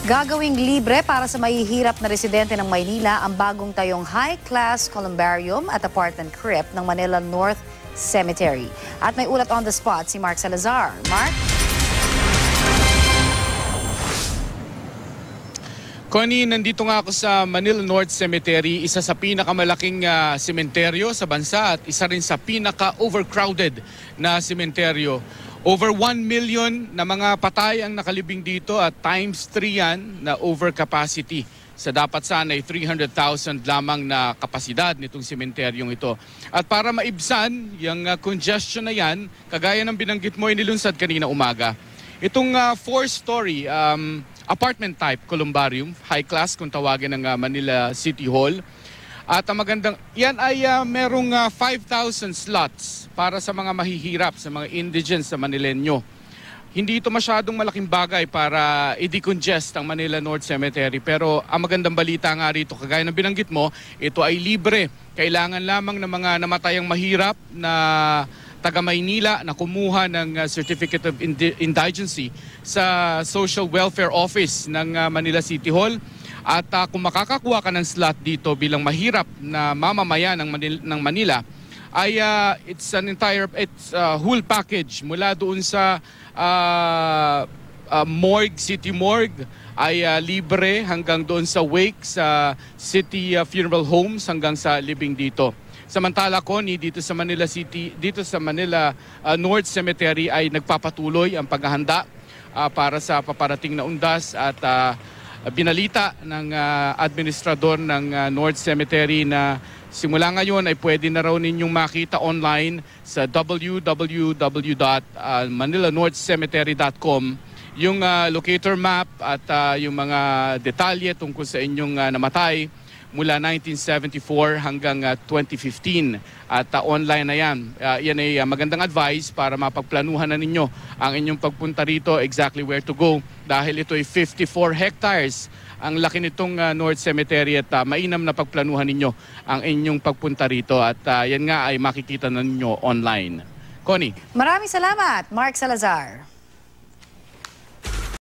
Gagawing libre para sa mahihirap na residente ng Maynila ang bagong tayong high-class columbarium at apartment crypt ng Manila North Cemetery. At may ulat on the spot si Mark Salazar. Mark? Connie, nandito nga ako sa Manila North Cemetery, isa sa pinakamalaking sementeryo sa bansa at isa rin sa pinaka-overcrowded na sementeryo. Over 1 million na mga patay ang nakalibing dito at times 3 yan na overcapacity. Sa dapat sana ay 300,000 lamang na kapasidad nitong sementeryong ito. At para maibsan yung congestion na yan, kagaya ng binanggit mo, inilunsad kanina umaga. Itong 4-story apartment type columbarium, high class kung tawagin ng Manila City Hall. At ang magandang, yan ay merong 5,000 slots para sa mga mahihirap, sa mga indigents sa Manileño. Hindi ito masyadong malaking bagay para i-decongest ang Manila North Cemetery. Pero ang magandang balita nga rito, kagaya ng binanggit mo, ito ay libre. Kailangan lamang ng mga namatayang mahirap na taga Maynila na kumuha ng Certificate of Indigency sa Social Welfare Office ng Manila City Hall. At kung makakakuha ka ng slot dito bilang mahirap na mamamayan ng Manila, ay it's whole package mula doon sa morgue, city morgue, ay libre hanggang doon sa wake sa city funeral homes hanggang sa libing dito. Samantala, Connie, dito sa Manila City, dito sa Manila North Cemetery ay nagpapatuloy ang paghahanda para sa paparating na undas at binalita ng administrador ng North Cemetery na simula ngayon ay pwede na raw ninyong makita online sa www.manilanorthcemetery.com yung locator map at yung mga detalye tungkol sa inyong namatay mula 1974 hanggang 2015 at online na yan. Yan ay magandang advice para mapagplanuhan na ninyo ang inyong pagpunta rito, exactly where to go, dahil ito ay 54 hectares ang laki nitong North Cemetery at mainam na pagplanuhan ninyo ang inyong pagpunta rito at yan nga ay makikita na ninyo online. Connie. Maraming salamat, Mark Salazar.